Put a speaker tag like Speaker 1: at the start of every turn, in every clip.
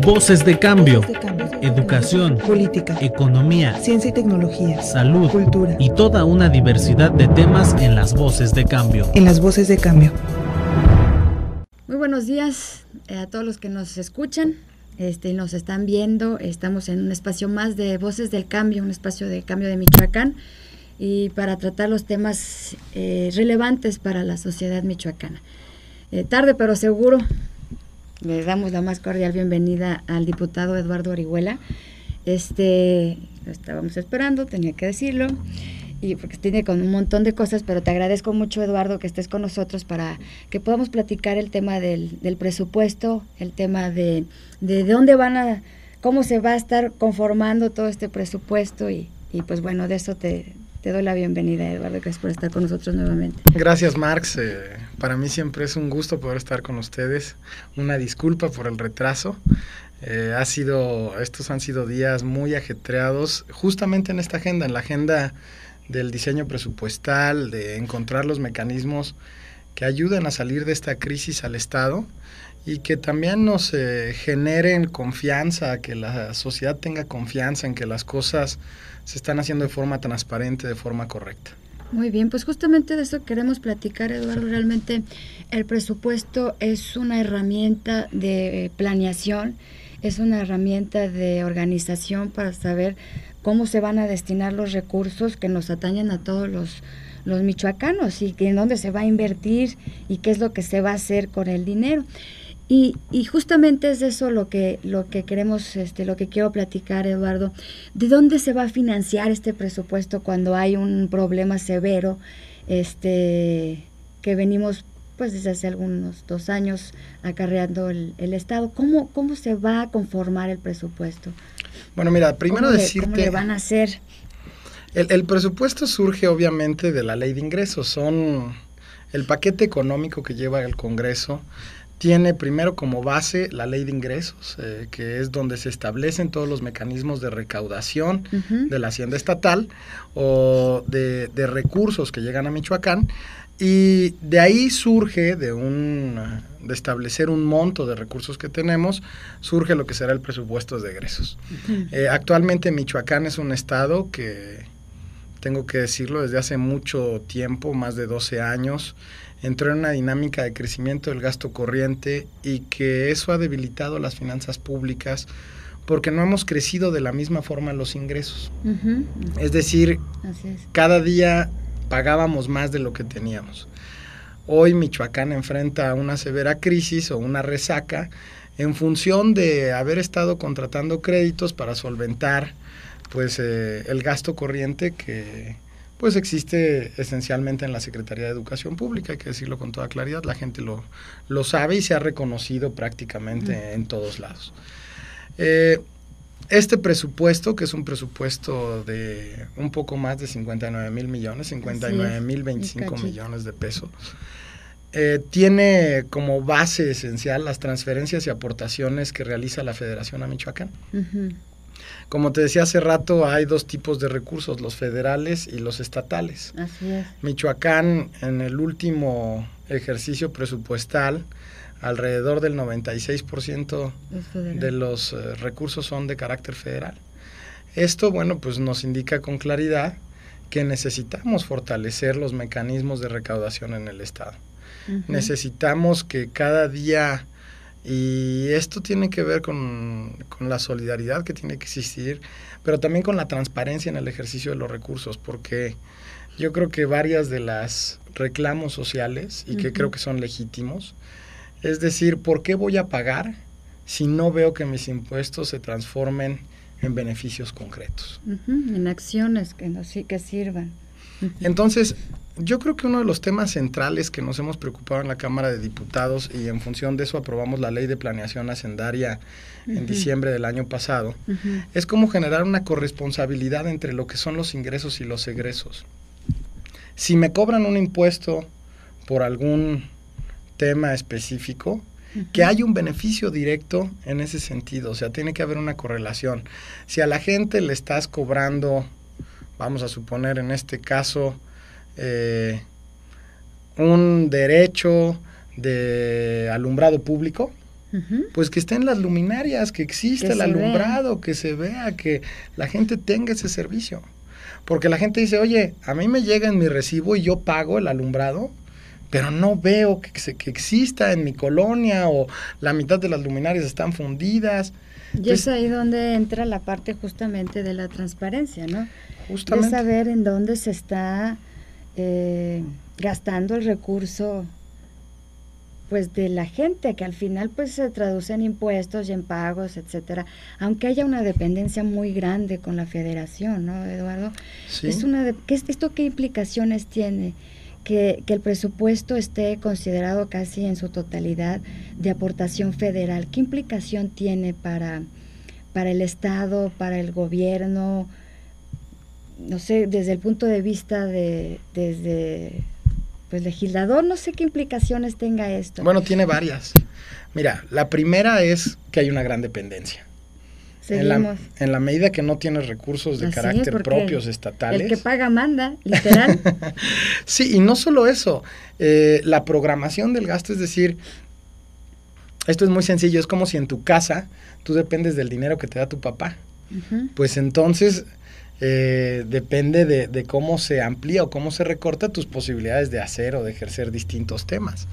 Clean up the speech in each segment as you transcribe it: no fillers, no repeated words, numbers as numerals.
Speaker 1: Voces de cambio.
Speaker 2: Voces de cambio.
Speaker 1: Educación,
Speaker 2: política,
Speaker 1: economía,
Speaker 2: ciencia y tecnología,
Speaker 1: salud,
Speaker 2: cultura
Speaker 1: y toda una diversidad de temas en las Voces de Cambio.
Speaker 2: En las Voces de Cambio.
Speaker 3: Muy buenos días a todos los que nos escuchan y nos están viendo. Estamos en un espacio más de Voces del Cambio, un espacio de cambio de Michoacán, y para tratar los temas relevantes para la sociedad michoacana. Tarde pero seguro, le damos la más cordial bienvenida al diputado Eduardo Orihuela. Lo estábamos esperando, tenía que decirlo, y porque tiene con un montón de cosas, pero te agradezco mucho, Eduardo, que estés con nosotros para que podamos platicar el tema del presupuesto, el tema de dónde cómo se va a estar conformando todo este presupuesto, y pues bueno, de eso te doy la bienvenida, Eduardo, gracias por estar con nosotros nuevamente.
Speaker 4: Gracias, Marx. Para mí siempre es un gusto poder estar con ustedes. Una disculpa por el retraso. Estos han sido días muy ajetreados, justamente en esta agenda, en la agenda del diseño presupuestal, de encontrar los mecanismos que ayuden a salir de esta crisis al Estado y que también nos generen confianza, que la sociedad tenga confianza en que las cosas se están haciendo de forma transparente, de forma correcta.
Speaker 3: Muy bien, pues justamente de eso queremos platicar, Eduardo. Realmente el presupuesto es una herramienta de planeación, es una herramienta de organización para saber cómo se van a destinar los recursos que nos atañen a todos los michoacanos, y en dónde se va a invertir y qué es lo que se va a hacer con el dinero. Y justamente es de eso lo que queremos, lo que quiero platicar, Eduardo. ¿De dónde se va a financiar este presupuesto cuando hay un problema severo, que venimos pues desde hace algunos 2 años acarreando el Estado? ¿Cómo se va a conformar el presupuesto?
Speaker 4: Bueno, mira, primero decirte...
Speaker 3: ¿Cómo le van a hacer?
Speaker 4: El presupuesto surge obviamente de la ley de ingresos. El paquete económico que lleva el Congreso tiene primero como base la ley de ingresos, que es donde se establecen todos los mecanismos de recaudación de la hacienda estatal o de recursos que llegan a Michoacán, y de ahí surge, de establecer un monto de recursos que tenemos, surge lo que será el presupuesto de egresos. Actualmente Michoacán es un estado que, tengo que decirlo, desde hace mucho tiempo, más de 12 años, entró en una dinámica de crecimiento del gasto corriente, y que eso ha debilitado las finanzas públicas porque no hemos crecido de la misma forma los ingresos. Es decir, cada día pagábamos más de lo que teníamos. Hoy Michoacán enfrenta una severa crisis o una resaca en función de haber estado contratando créditos para solventar pues el gasto corriente que pues existe esencialmente en la Secretaría de Educación Pública. Hay que decirlo con toda claridad, la gente lo sabe y se ha reconocido prácticamente en todos lados. Este presupuesto, que es un presupuesto de un poco más de 59,000 millones, 59,025 millones de pesos, tiene como base esencial las transferencias y aportaciones que realiza la Federación a Michoacán. Como te decía hace rato, hay 2 tipos de recursos, los federales y los estatales.
Speaker 3: Así es.
Speaker 4: Michoacán, en el último ejercicio presupuestal, alrededor del 96% de los recursos son de carácter federal. Esto, bueno, pues nos indica con claridad que necesitamos fortalecer los mecanismos de recaudación en el Estado. Necesitamos que cada día, y esto tiene que ver con la solidaridad que tiene que existir, pero también con la transparencia en el ejercicio de los recursos, porque yo creo que varias de las reclamos sociales, y que creo que son legítimos, es decir, ¿por qué voy a pagar si no veo que mis impuestos se transformen en beneficios concretos?
Speaker 3: En acciones que sirvan.
Speaker 4: Entonces, yo creo que uno de los temas centrales que nos hemos preocupado en la Cámara de Diputados, y en función de eso aprobamos la Ley de Planeación Hacendaria en diciembre del año pasado, es cómo generar una corresponsabilidad entre lo que son los ingresos y los egresos. Si me cobran un impuesto por algún tema específico, que haya un beneficio directo en ese sentido, o sea, tiene que haber una correlación. Si a la gente le estás cobrando, vamos a suponer en este caso, un derecho de alumbrado público, Pues que estén las luminarias, que exista el alumbrado, que se vea, que la gente tenga ese servicio. Porque la gente dice, oye, a mí me llega en mi recibo y yo pago el alumbrado, pero no veo que exista en mi colonia, o la mitad de las luminarias están fundidas.
Speaker 3: Y es ahí donde entra la parte justamente de la transparencia, ¿no?
Speaker 4: Justamente.
Speaker 3: De saber en dónde se está gastando el recurso, pues, de la gente, que al final pues se traduce en impuestos y en pagos, etcétera, aunque haya una dependencia muy grande con la federación, ¿no, Eduardo?
Speaker 4: Sí.
Speaker 3: ¿Esto qué implicaciones tiene? Que el presupuesto esté considerado casi en su totalidad de aportación federal. ¿Qué implicación tiene para el Estado, para el gobierno? No sé, desde el punto de vista desde pues legislador, no sé qué implicaciones tenga esto.
Speaker 4: Bueno, tiene varias. Mira, la primera es que hay una gran dependencia.
Speaker 3: Seguimos.
Speaker 4: En la medida que no tienes recursos de carácter propios estatales.
Speaker 3: El que paga manda, literal.
Speaker 4: Sí, y no solo eso, la programación del gasto, es decir, esto es muy sencillo, es como si en tu casa tú dependes del dinero que te da tu papá. Pues entonces depende de cómo se amplía o cómo se recorta tus posibilidades de hacer o de ejercer distintos temas.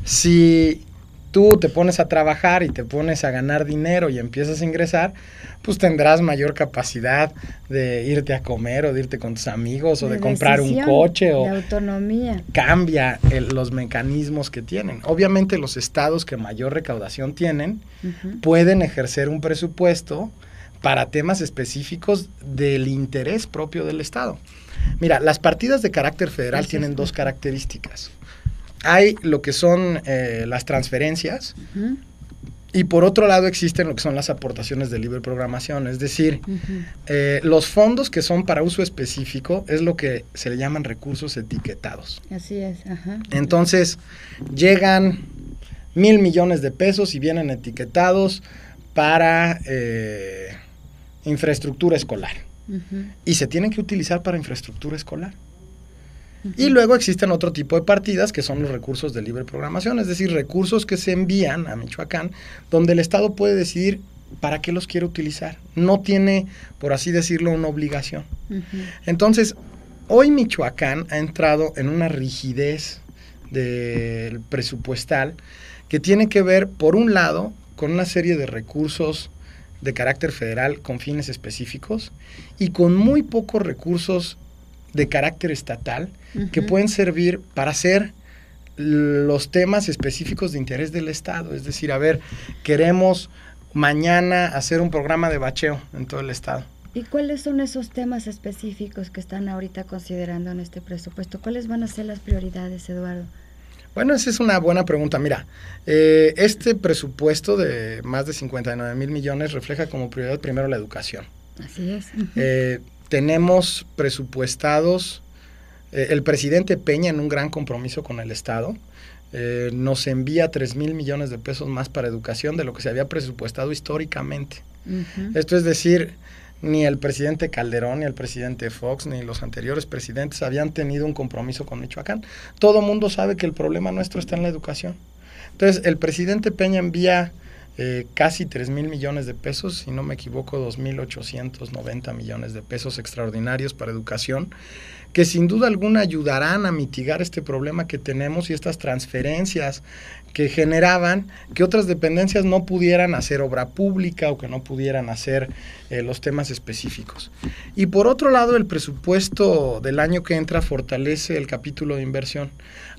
Speaker 4: Si tú te pones a trabajar y te pones a ganar dinero y empiezas a ingresar, pues tendrás mayor capacidad de irte a comer o de irte con tus amigos o de comprar un coche o
Speaker 3: de autonomía.
Speaker 4: Cambia los mecanismos que tienen. Obviamente los estados que mayor recaudación tienen pueden ejercer un presupuesto para temas específicos del interés propio del estado. Mira, las partidas de carácter federal tienen dos características. Hay lo que son las transferencias y por otro lado existen lo que son las aportaciones de libre programación, es decir, los fondos que son para uso específico es lo que se le llaman recursos etiquetados.
Speaker 3: Así es,
Speaker 4: Entonces, llegan 1,000 millones de pesos y vienen etiquetados para infraestructura escolar y se tienen que utilizar para infraestructura escolar. Y luego existen otro tipo de partidas que son los recursos de libre programación, es decir, recursos que se envían a Michoacán, donde el Estado puede decidir para qué los quiere utilizar. No tiene, por así decirlo, una obligación. Entonces, hoy Michoacán ha entrado en una rigidez del presupuestal que tiene que ver, por un lado, con una serie de recursos de carácter federal con fines específicos y con muy pocos recursos de carácter estatal que pueden servir para hacer los temas específicos de interés del Estado. Es decir, a ver, queremos mañana hacer un programa de bacheo en todo el Estado.
Speaker 3: ¿Y cuáles son esos temas específicos que están ahorita considerando en este presupuesto? ¿Cuáles van a ser las prioridades, Eduardo?
Speaker 4: Bueno, esa es una buena pregunta. Mira, este presupuesto de más de 59,000 millones refleja como prioridad primero la educación.
Speaker 3: Así es.
Speaker 4: Tenemos presupuestados, el presidente Peña en un gran compromiso con el Estado, nos envía 3,000 millones de pesos más para educación de lo que se había presupuestado históricamente. Esto es decir, ni el presidente Calderón, ni el presidente Fox, ni los anteriores presidentes habían tenido un compromiso con Michoacán. Todo mundo sabe que el problema nuestro está en la educación. Entonces, el presidente Peña envía casi 3,000 millones de pesos, si no me equivoco, 2,890 millones de pesos extraordinarios para educación, que sin duda alguna ayudarán a mitigar este problema que tenemos y estas transferencias que generaban que otras dependencias no pudieran hacer obra pública o que no pudieran hacer los temas específicos. Y por otro lado, el presupuesto del año que entra fortalece el capítulo de inversión.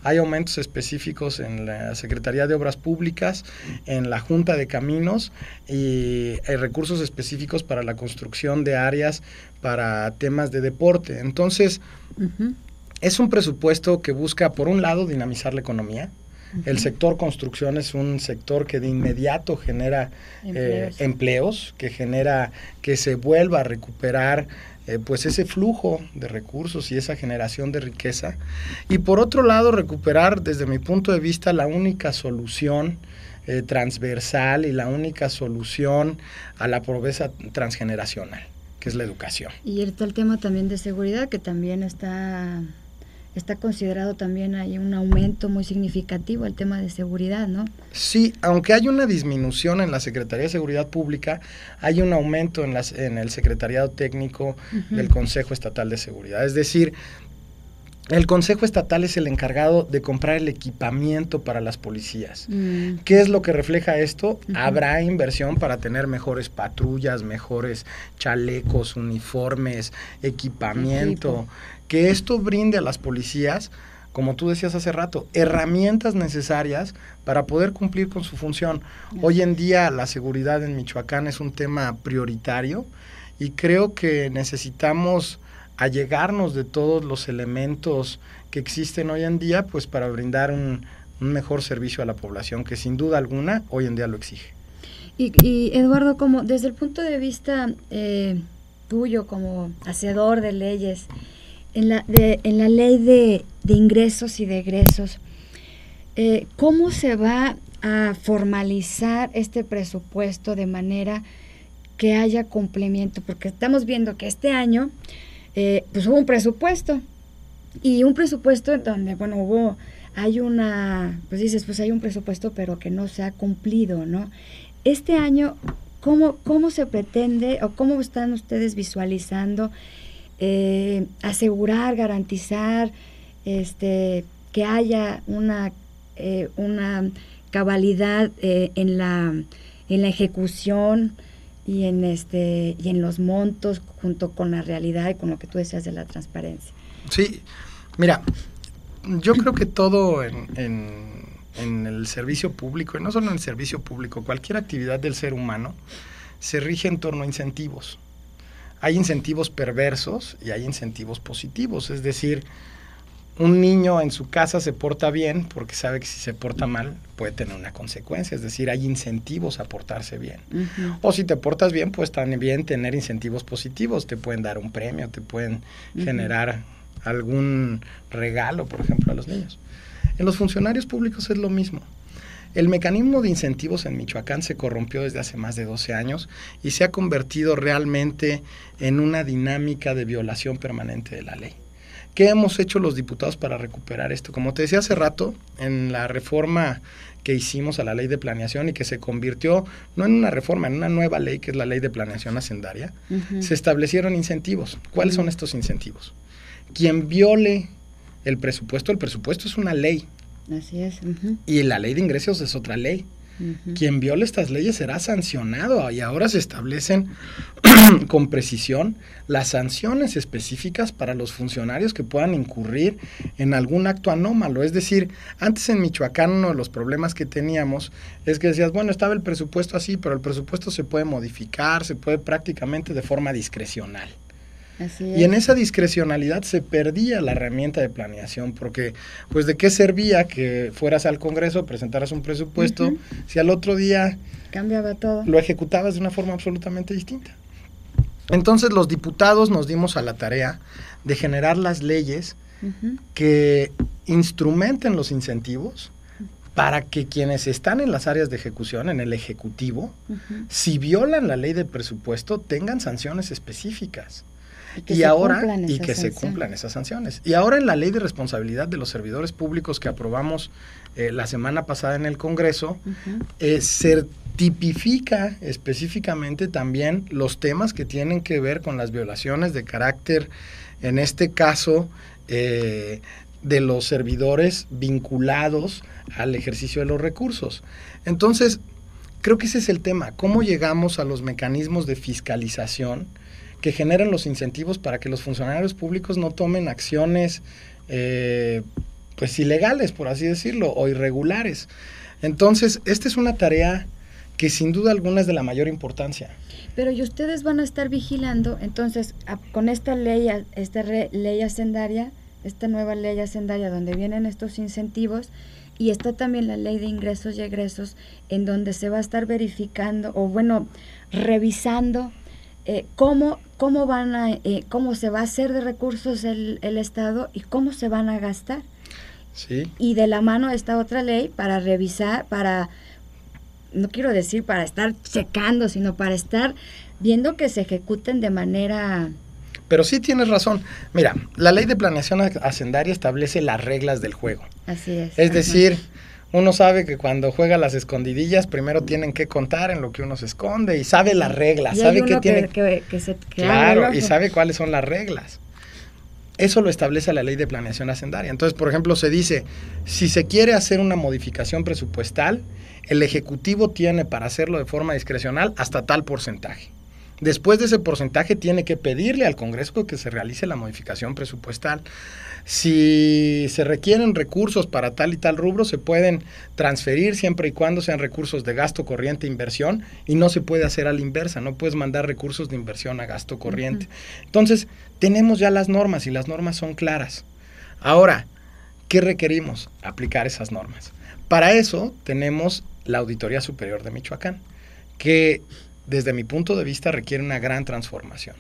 Speaker 4: Hay aumentos específicos en la Secretaría de Obras Públicas, en la Junta de Caminos y hay recursos específicos para la construcción de áreas para temas de deporte. Entonces, es un presupuesto que busca, por un lado, dinamizar la economía. El sector construcción es un sector que de inmediato genera empleos, que genera que se vuelva a recuperar pues ese flujo de recursos y esa generación de riqueza. Y por otro lado, recuperar, desde mi punto de vista, la única solución transversal y la única solución a la pobreza transgeneracional, que es la educación.
Speaker 3: Y está el tema también de seguridad, que también está está considerado también hay un aumento muy significativo el tema de seguridad, ¿no?
Speaker 4: Sí, aunque hay una disminución en la Secretaría de Seguridad Pública, hay un aumento en el Secretariado Técnico del Consejo Estatal de Seguridad. Es decir, el Consejo Estatal es el encargado de comprar el equipamiento para las policías. ¿Qué es lo que refleja esto? Habrá inversión para tener mejores patrullas, mejores chalecos, uniformes, equipamiento. Que esto brinde a las policías, como tú decías hace rato, herramientas necesarias para poder cumplir con su función. Hoy en día la seguridad en Michoacán es un tema prioritario y creo que necesitamos allegarnos de todos los elementos que existen hoy en día, pues para brindar un mejor servicio a la población, que sin duda alguna hoy en día lo exige.
Speaker 3: Y Eduardo, como desde el punto de vista tuyo como hacedor de leyes, en la ley de ingresos y de egresos, ¿cómo se va a formalizar este presupuesto de manera que haya cumplimiento? Porque estamos viendo que este año pues hubo un presupuesto, y un presupuesto donde, bueno, hay un presupuesto pero que no se ha cumplido, ¿no? Este año, ¿cómo se pretende o cómo están ustedes visualizando asegurar, garantizar que haya una cabalidad en la ejecución y en los montos, junto con la realidad y con lo que tú decías de la transparencia?
Speaker 4: Sí, mira, yo creo que todo en el servicio público, y no solo en el servicio público, cualquier actividad del ser humano se rige en torno a incentivos. Hay incentivos perversos y hay incentivos positivos, es decir, un niño en su casa se porta bien porque sabe que si se porta mal puede tener una consecuencia, es decir, hay incentivos a portarse bien. O si te portas bien, pues también tener incentivos positivos, te pueden dar un premio, te pueden generar algún regalo, por ejemplo, a los niños. En los funcionarios públicos es lo mismo. El mecanismo de incentivos en Michoacán se corrompió desde hace más de 12 años y se ha convertido realmente en una dinámica de violación permanente de la ley. ¿Qué hemos hecho los diputados para recuperar esto? Como te decía hace rato, en la reforma que hicimos a la ley de planeación y que se convirtió, no en una reforma, en una nueva ley que es la ley de planeación hacendaria, se establecieron incentivos. ¿Cuáles son estos incentivos? Quien viole el presupuesto es una ley.
Speaker 3: Así es.
Speaker 4: Y la ley de ingresos es otra ley. Quien viole estas leyes será sancionado, y ahora se establecen con precisión las sanciones específicas para los funcionarios que puedan incurrir en algún acto anómalo. Es decir, antes en Michoacán uno de los problemas que teníamos es que decías, bueno, estaba el presupuesto así, pero el presupuesto se puede modificar, se puede prácticamente de forma discrecional. Y en esa discrecionalidad se perdía la herramienta de planeación, porque pues de qué servía que fueras al Congreso, presentaras un presupuesto, si al otro día
Speaker 3: cambiaba todo,
Speaker 4: lo ejecutabas de una forma absolutamente distinta. Entonces los diputados nos dimos a la tarea de generar las leyes que instrumenten los incentivos para que quienes están en las áreas de ejecución, en el Ejecutivo, si violan la ley de presupuesto, tengan sanciones específicas. Y que se cumplan esas sanciones. Y ahora en la ley de responsabilidad de los servidores públicos que aprobamos la semana pasada en el Congreso, se tipifica específicamente también los temas que tienen que ver con las violaciones de carácter, en este caso, de los servidores vinculados al ejercicio de los recursos. Entonces, creo que ese es el tema, cómo llegamos a los mecanismos de fiscalización que generan los incentivos para que los funcionarios públicos no tomen acciones pues ilegales, por así decirlo, o irregulares. Entonces, esta es una tarea que sin duda alguna es de la mayor importancia.
Speaker 3: Pero y ustedes van a estar vigilando, entonces, con esta ley hacendaria, esta nueva ley hacendaria donde vienen estos incentivos, y está también la ley de ingresos y egresos, en donde se va a estar verificando, o bueno, revisando cómo se va a hacer de recursos el Estado y cómo se van a gastar.
Speaker 4: Sí.
Speaker 3: Y de la mano esta otra ley para revisar, no quiero decir para estar checando, sino para estar viendo que se ejecuten de manera
Speaker 4: Pero sí tienes razón. Mira, la ley de planeación hacendaria establece las reglas del juego.
Speaker 3: Así es.
Speaker 4: Es decir, uno sabe que cuando juega las escondidillas, primero tienen que contar en lo que uno se esconde y sabe las reglas,
Speaker 3: y
Speaker 4: sabe
Speaker 3: hay uno
Speaker 4: que tiene...
Speaker 3: que
Speaker 4: Claro, y sabe cuáles son las reglas. Eso lo establece la ley de planeación hacendaria. Entonces, por ejemplo, se dice, si se quiere hacer una modificación presupuestal, el Ejecutivo tiene para hacerlo de forma discrecional hasta tal porcentaje. Después de ese porcentaje tiene que pedirle al Congreso que se realice la modificación presupuestal. Si se requieren recursos para tal y tal rubro, se pueden transferir siempre y cuando sean recursos de gasto corriente e inversión, y no se puede hacer a la inversa, no puedes mandar recursos de inversión a gasto corriente. Entonces, tenemos ya las normas y las normas son claras. Ahora, ¿qué requerimos? Aplicar esas normas. Para eso tenemos la Auditoría Superior de Michoacán, que desde mi punto de vista requiere una gran transformación.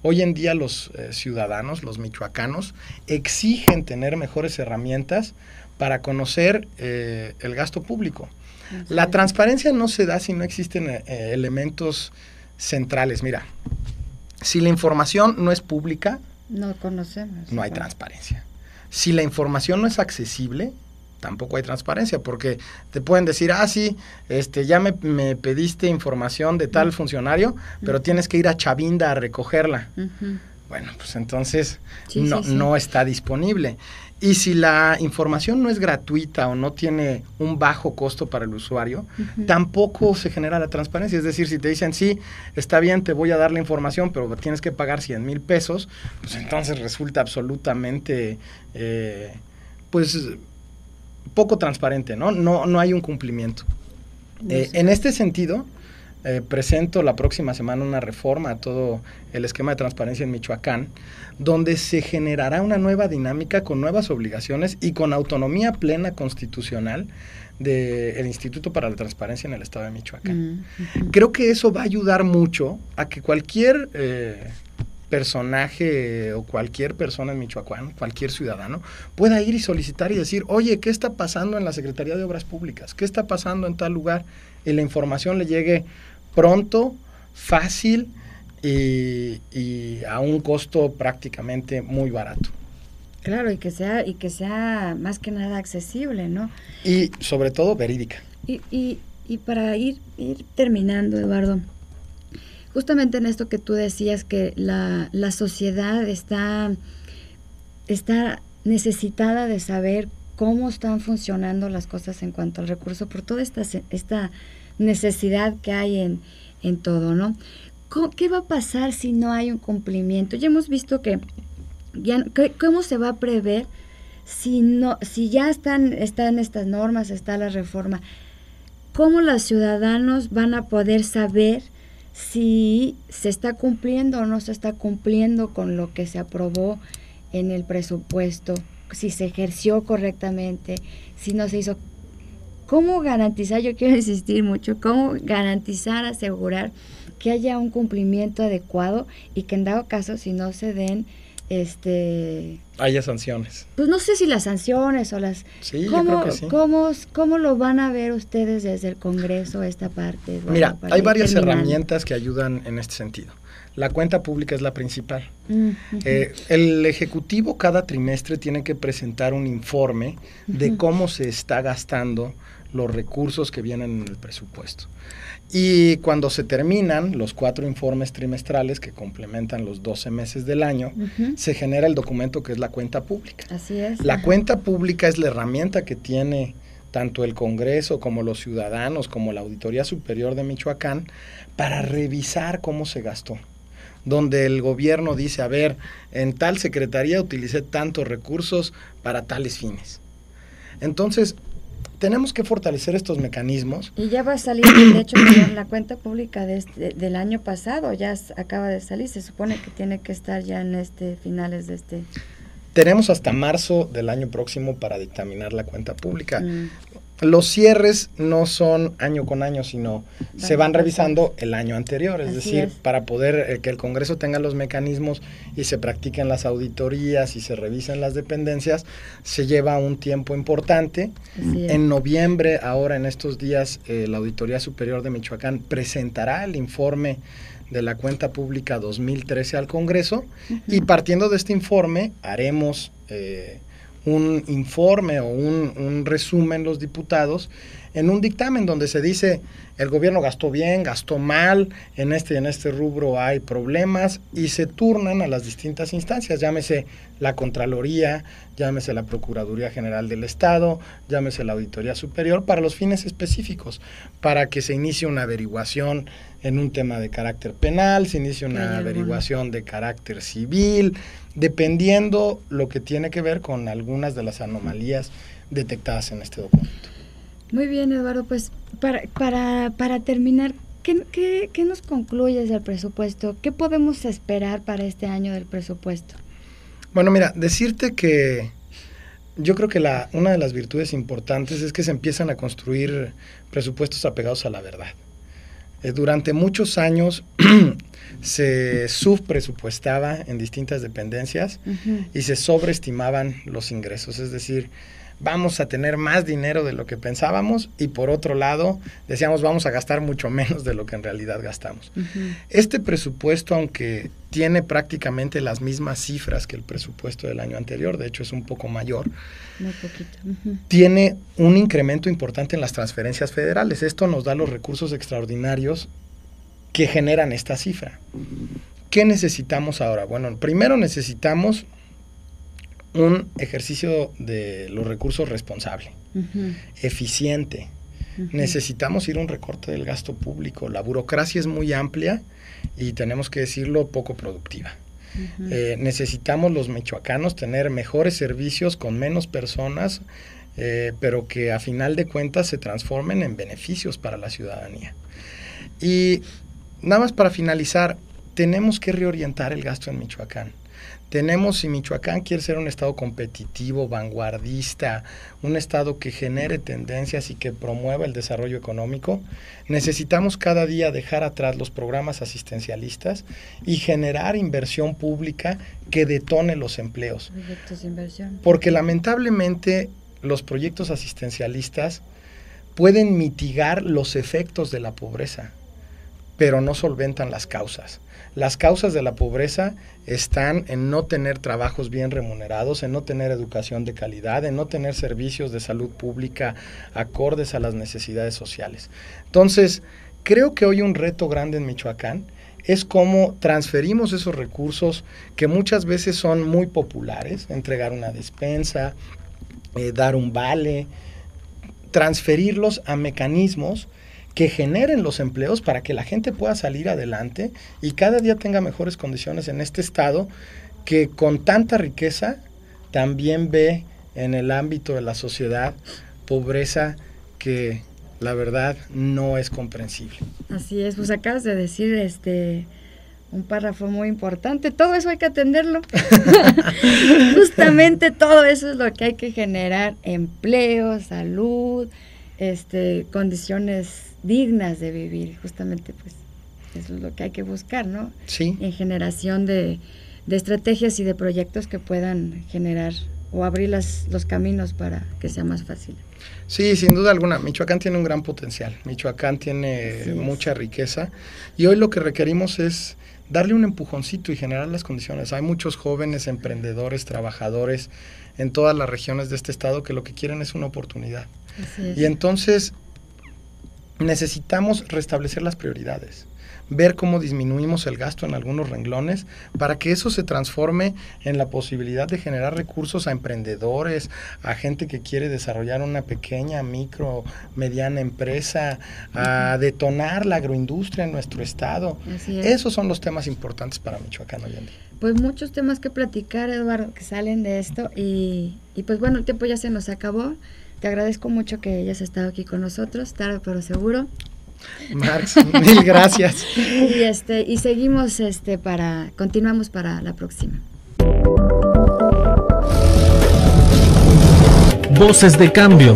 Speaker 4: Hoy en día los ciudadanos, los michoacanos, exigen tener mejores herramientas para conocer el gasto público. La transparencia no se da si no existen elementos centrales. Mira, si la información no es pública,
Speaker 3: no conocemos.
Speaker 4: No hay transparencia. Si la información no es accesible, tampoco hay transparencia, porque te pueden decir, sí, ya me pediste información de tal funcionario, pero tienes que ir a Chavinda a recogerla. Bueno, pues entonces no está disponible. Y si la información no es gratuita o no tiene un bajo costo para el usuario, tampoco se genera la transparencia. Es decir, si te dicen, sí, está bien, te voy a dar la información, pero tienes que pagar 100,000 pesos, pues entonces resulta absolutamente, poco transparente, ¿no? No hay un cumplimiento. En este sentido, presento la próxima semana una reforma a todo el esquema de transparencia en Michoacán, donde se generará una nueva dinámica con nuevas obligaciones y con autonomía plena constitucional del Instituto para la Transparencia en el Estado de Michoacán. Creo que eso va a ayudar mucho a que cualquier personaje o cualquier persona en Michoacán, cualquier ciudadano, pueda ir y solicitar y decir, oye, ¿qué está pasando en la Secretaría de Obras Públicas? ¿Qué está pasando en tal lugar? Y la información le llegue pronto, fácil y a un costo prácticamente muy barato.
Speaker 3: Claro, y que sea más que nada accesible, ¿no?
Speaker 4: Y sobre todo verídica.
Speaker 3: Y para ir terminando, Eduardo, justamente en esto que tú decías, que la sociedad está necesitada de saber cómo están funcionando las cosas en cuanto al recurso, por toda esta necesidad que hay en todo, ¿no? ¿Qué va a pasar si no hay un cumplimiento? Ya hemos visto ¿cómo se va a prever si ya están estas normas, está la reforma? ¿Cómo los ciudadanos van a poder saber si se está cumpliendo o no se está cumpliendo con lo que se aprobó en el presupuesto, si se ejerció correctamente, si no se hizo? ¿Cómo garantizar? Yo quiero insistir mucho, ¿cómo garantizar, asegurar que haya un cumplimiento adecuado y que en dado caso, si no se den
Speaker 4: haya sanciones?
Speaker 3: Pues no sé si las sanciones o las...
Speaker 4: Sí, yo creo que sí.
Speaker 3: ¿Cómo lo van a ver ustedes desde el Congreso, esta parte? Eduardo,
Speaker 4: mira, hay varias herramientas que ayudan en este sentido. La cuenta pública es la principal. El Ejecutivo cada trimestre tiene que presentar un informe de cómo se está gastando los recursos que vienen en el presupuesto. Y cuando se terminan los 4 informes trimestrales que complementan los 12 meses del año, se genera el documento que es la cuenta pública.
Speaker 3: Así es.
Speaker 4: La cuenta pública es la herramienta que tiene tanto el Congreso como los ciudadanos, como la Auditoría Superior de Michoacán, para revisar cómo se gastó. Donde el gobierno dice, a ver, en tal secretaría utilicé tantos recursos para tales fines. Entonces, tenemos que fortalecer estos mecanismos.
Speaker 3: Y ya va a salir, de hecho, la cuenta pública del año pasado, ya acaba de salir, se supone que tiene que estar ya en finales de
Speaker 4: Tenemos hasta marzo del año próximo para dictaminar la cuenta pública. los cierres no son año con año, sino se van revisando el año anterior, es decir, para poder que el Congreso tenga los mecanismos y se practiquen las auditorías y se revisen las dependencias, se lleva un tiempo importante. En noviembre, ahora en estos días, la Auditoría Superior de Michoacán presentará el informe de la cuenta pública 2013 al Congreso, y partiendo de este informe haremos un informe o un resumen los diputados en un dictamen donde se dice el gobierno gastó bien, gastó mal, en este rubro hay problemas, y se turnan a las distintas instancias, llámese la Contraloría, llámese la Procuraduría General del Estado, llámese la Auditoría Superior, para los fines específicos, para que se inicie una averiguación en un tema de carácter penal, se inicie una averiguación de carácter civil, dependiendo lo que tiene que ver con algunas de las anomalías detectadas en este documento.
Speaker 3: Muy bien, Eduardo, pues para terminar, ¿qué nos concluyes del presupuesto? ¿Qué podemos esperar para este año del presupuesto?
Speaker 4: Bueno, mira, decirte que yo creo que una de las virtudes importantes es que se empiezan a construir presupuestos apegados a la verdad. Durante muchos años se subpresupuestaba en distintas dependencias y se sobreestimaban los ingresos, es decir, vamos a tener más dinero de lo que pensábamos, y por otro lado decíamos vamos a gastar mucho menos de lo que en realidad gastamos. Este presupuesto, aunque tiene prácticamente las mismas cifras que el presupuesto del año anterior, de hecho es un poco mayor,
Speaker 3: muy poquito.
Speaker 4: Tiene un incremento importante en las transferencias federales. Esto nos da los recursos extraordinarios que generan esta cifra. ¿Qué necesitamos ahora? Bueno, primero necesitamos un ejercicio de los recursos responsable, eficiente. Necesitamos ir a un recorte del gasto público. La burocracia es muy amplia y, tenemos que decirlo, poco productiva. Necesitamos los michoacanos tener mejores servicios con menos personas, pero que a final de cuentas se transformen en beneficios para la ciudadanía. Y nada más para finalizar, tenemos que reorientar el gasto en Michoacán. Si Michoacán quiere ser un estado competitivo, vanguardista, un estado que genere tendencias y que promueva el desarrollo económico, necesitamos cada día dejar atrás los programas asistencialistas y generar inversión pública que detone los empleos.
Speaker 3: Proyectos de inversión.
Speaker 4: Porque lamentablemente los proyectos asistencialistas pueden mitigar los efectos de la pobreza, pero no solventan las causas. Las causas de la pobreza están en no tener trabajos bien remunerados, en no tener educación de calidad, en no tener servicios de salud pública acordes a las necesidades sociales. Entonces, creo que hoy un reto grande en Michoacán es cómo transferimos esos recursos que muchas veces son muy populares, entregar una despensa, dar un vale, transferirlos a mecanismos que generen los empleos para que la gente pueda salir adelante y cada día tenga mejores condiciones en este estado que con tanta riqueza también ve en el ámbito de la sociedad pobreza que la verdad no es comprensible.
Speaker 3: Así es, pues acabas de decir un párrafo muy importante, todo eso hay que atenderlo. Justamente todo eso es lo que hay que generar: empleo, salud, condiciones dignas de vivir. Justamente pues eso es lo que hay que buscar, ¿no?
Speaker 4: Sí.
Speaker 3: En generación de estrategias y de proyectos que puedan generar o abrir los caminos para que sea más fácil.
Speaker 4: Sí, sin duda alguna, Michoacán tiene un gran potencial, Michoacán tiene mucha riqueza, y hoy lo que requerimos es darle un empujoncito y generar las condiciones. Hay muchos jóvenes emprendedores, trabajadores en todas las regiones de este estado que lo que quieren es una oportunidad.
Speaker 3: Así es.
Speaker 4: Y entonces necesitamos restablecer las prioridades, ver cómo disminuimos el gasto en algunos renglones para que eso se transforme en la posibilidad de generar recursos a emprendedores, a gente que quiere desarrollar una pequeña, micro, mediana empresa, a detonar la agroindustria en nuestro estado.
Speaker 3: Así es.
Speaker 4: Esos son los temas importantes para Michoacán hoy en día.
Speaker 3: Pues muchos temas que platicar, Eduardo, que salen de esto, y pues bueno, el tiempo ya se nos acabó. Te agradezco mucho que hayas estado aquí con nosotros, tarde pero seguro.
Speaker 4: Marx, mil gracias.
Speaker 3: Y seguimos continuamos para la próxima.
Speaker 1: Voces de cambio.